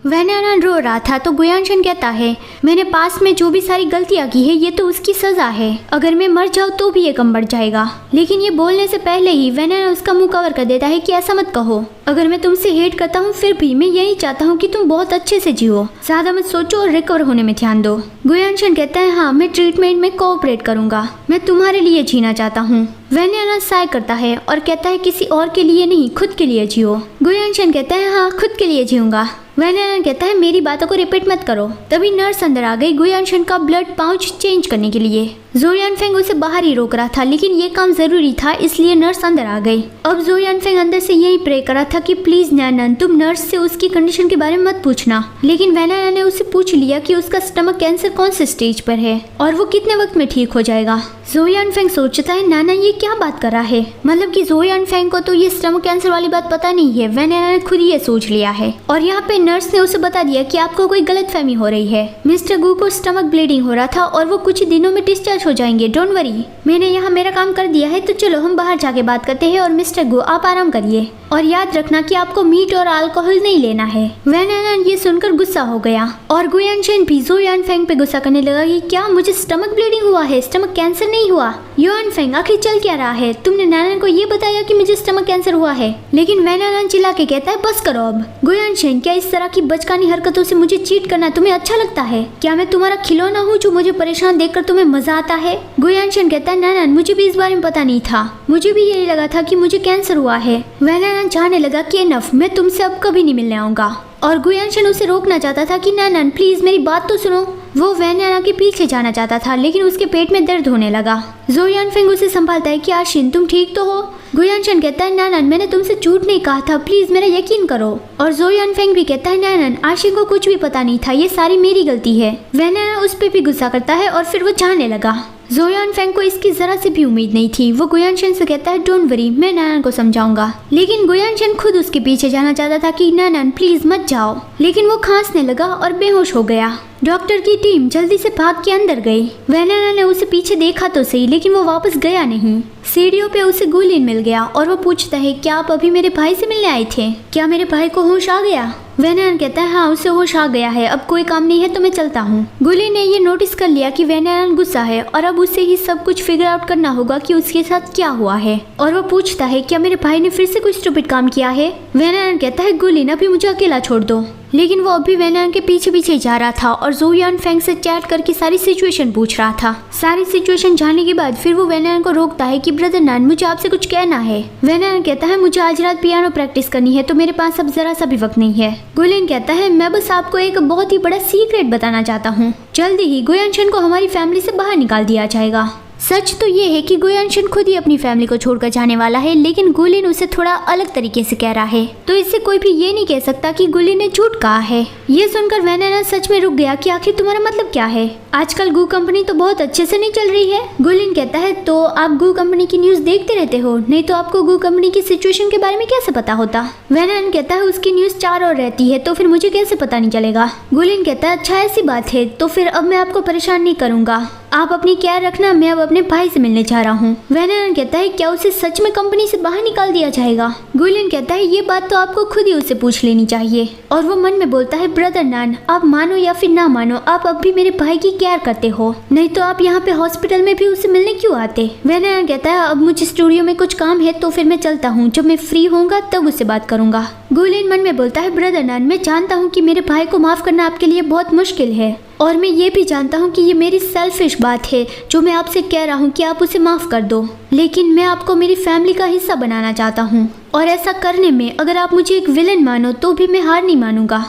वैनयान रो रहा था तो गुयांशन कहता है, मैंने पास में जो भी सारी गलतियां की है ये तो उसकी सजा है, अगर मैं मर जाऊँ तो भी ये कम बढ़ जाएगा। लेकिन ये बोलने से पहले ही वैनयान उसका मुंह कवर कर देता है कि ऐसा मत कहो, अगर मैं तुमसे हेट करता हूँ फिर भी मैं यही चाहता हूँ कि तुम बहुत अच्छे से जियो, ज्यादा मत सोचो और रिकवर होने में ध्यान दो। गुयांशन कहता है, हाँ मैं ट्रीटमेंट में कोऑपरेट करूंगा, मैं तुम्हारे लिए जीना चाहता हूँ। वैनयान साय करता है और कहता है, किसी और के लिए नहीं, खुद के लिए जियो। गुयांशन कहता है, हाँ खुद के लिए जीऊंगा। वैनयान कहता है, मेरी बातों को रिपीट मत करो। तभी नर्स अंदर आ गई गुयांशन का ब्लड पाउच चेंज करने के लिए। ज़ो यानफेंग उसे बाहर ही रोक रहा था, लेकिन ये काम जरूरी था इसलिए नर्स अंदर आ गई। अब ज़ो यानफेंग अंदर से यही प्रे कर रहा था कि प्लीज नैनन तुम नर्स से उसकी कंडीशन के बारे में मत पूछना। लेकिन वैनयान ने उससे पूछ लिया कि उसका स्टमक कैंसर कौन से स्टेज पर है और वो कितने वक्त में ठीक हो जाएगा। ज़ो यानफेंग सोचता है, नाना ये क्या बात कर रहा है, मतलब कि ज़ो यानफेंग को तो ये स्टमक कैंसर वाली बात पता नहीं है, वैनयान ने खुद ही ये सोच लिया है। और यहाँ पे नर्स ने उसे बता दिया कि आपको कोई गलतफहमी हो रही है, मिस्टर गू को स्टमक ब्लीडिंग हो रहा था और वो कुछ दिनों में डिस्चार्ज हो जाएंगे, डोंट वरी। मैंने यहाँ मेरा काम कर दिया है, तो चलो हम बाहर जाके बात करते हैं और मिस्टर गू आप आराम करिए और याद रखना कि आपको मीट और अल्कोहल नहीं लेना है। वैनयान ये सुनकर गुस्सा हो गया और गुयांशन भी ज़ो यानफेंग पे गुस्सा करने लगा कि क्या मुझे स्टमक ब्लीडिंग हुआ है, स्टमक कैंसर नहीं हुआ। यानफेंग आखिर चल क्या रहा है, तुमने नैनन को ये बताया कि मुझे स्टमक कैंसर हुआ है। लेकिन वैनयान चिल्ला के कहता है, बस करो अब। गुयांशन क्या इस तरह की बचकानी हरकतों से मुझे चीट करना तुम्हें अच्छा लगता है, क्या मैं तुम्हारा खिलौना हूँ जो मुझे परेशान देखकर तुम्हें मजा आता है। गुयांशन कहता है, नैनन मुझे भी इस बारे में पता नहीं था, मुझे भी यही लगा था कि मुझे कैंसर हुआ है। वैनयान चाहने लगा कि इनफ, मैं तुमसे अब कभी नहीं मिलने आऊंगा और गुयांशन उसे रोकना चाहता था कि नैनन प्लीज मेरी बात तो सुनो। वो वैनयान के पीछे जाना चाहता था लेकिन उसके पेट में दर्द होने लगा। ज़ो यानफेंग उसे संभालता है कि आशिन तुम ठीक तो हो। गुयांशन कहता है, नैनन मैंने तुमसे झूठ नहीं कहा था, प्लीज मेरा यकीन करो। और ज़ो यानफेंग भी कहता है, नैनन आशिन को कुछ भी पता नहीं था, ये सारी मेरी गलती है। वैनयान उस पर भी गुस्सा करता है और फिर वो जाने लगा। ज़ो यानफेंग को इसकी जरा से भी उम्मीद नहीं थी। वो गुयांशन से कहता है, डोंट वरी मैं नैनन को समझाऊंगा। लेकिन गुयांशन खुद उसके पीछे जाना चाहता था कि नैनन प्लीज मत जाओ, लेकिन वो खांसने लगा और बेहोश हो गया। डॉक्टर की टीम जल्दी से भाग के अंदर गई। वैनयान ने उसे पीछे देखा तो सही लेकिन वो वापस गया नहीं। सीढ़ियों पे उसे गुलिन मिल गया और वो पूछता है, क्या आप अभी मेरे भाई से मिलने आए थे, क्या मेरे भाई को होश आ गया। वैनयान कहता है, हाँ उसे होश आ गया है, अब कोई काम नहीं है तो मैं चलता हूँ। गुलिन ने ये नोटिस कर लिया कि वैनयान गुस्सा है और अब उसे ही सब कुछ फिगर आउट करना होगा कि उसके साथ क्या हुआ है। और वो पूछता है, क्या मेरे भाई ने फिर से कोई स्टूपिड काम किया है। वैनयान कहता है, गुलिन अभी मुझे अकेला छोड़ दो। लेकिन वो अभी वैनयान के पीछे पीछे जा रहा था और ज़ो यानफेंग से चैट करके सारी सिचुएशन पूछ रहा था। सारी सिचुएशन जानने के बाद फिर वो वैनयान को रोकता है कि ब्रदर नान मुझे आपसे कुछ कहना है। वैनयान कहता है, मुझे आज रात पियानो प्रैक्टिस करनी है तो मेरे पास अब जरा सा भी वक्त नहीं है। गुलिन कहता है, मैं बस आपको एक बहुत ही बड़ा सीक्रेट बताना चाहता हूँ, जल्दी ही गुयांशन को हमारी फैमिली से बाहर निकाल दिया जाएगा। सच तो ये है कि गुयांशन खुद ही अपनी फैमिली को छोड़कर जाने वाला है, लेकिन गुलिन उसे थोड़ा अलग तरीके से कह रहा है, तो इससे कोई भी ये नहीं कह सकता कि गुलिन ने झूठ कहा है। ये सुनकर वैनयान सच में रुक गया कि आखिर तुम्हारा मतलब क्या है, आजकल गू कंपनी तो बहुत अच्छे से नहीं चल रही है। गुलिन कहता है, तो आप गू कंपनी की न्यूज देखते रहते हो, नहीं तो आपको गू कंपनी की सिचुएशन के बारे में कैसे पता होता। वैनयान कहता है, उसकी न्यूज चार और रहती है तो फिर मुझे कैसे पता नहीं चलेगा। गुलिन कहता है, अच्छा ऐसी बात है, तो फिर अब मैं आपको परेशान नहीं करूंगा, आप अपनी केयर रखना, मैं अब अपने भाई से मिलने जा रहा हूँ। वैनयान कहता है, क्या उसे सच में कंपनी से बाहर निकाल दिया जाएगा। गुलिन कहता है, ये बात तो आपको खुद ही उससे पूछ लेनी चाहिए। और वो मन में बोलता है, ब्रदर नान आप मानो या फिर ना मानो, आप अब भी मेरे भाई की केयर करते हो, नहीं तो आप यहाँ पे हॉस्पिटल में भी उससे मिलने क्यों आते। वैनयान कहता है, अब मुझे स्टूडियो में कुछ काम है तो फिर मैं चलता हूँ, जब मैं फ्री होऊंगा तब उससे बात करूंगा। गुलिन मन में बोलता है, ब्रदर नान मैं जानता हूँ कि मेरे भाई को माफ करना आपके लिए बहुत मुश्किल है और मैं ये भी जानता हूँ कि ये मेरी सेल्फिश बात है जो मैं आपसे कह रहा हूँ कि आप उसे माफ कर दो, लेकिन मैं आपको मेरी फैमिली का हिस्सा बनाना चाहता हूँ और ऐसा करने में अगर आप मुझे एक विलन मानो तो भी मैं हार नहीं मानूंगा।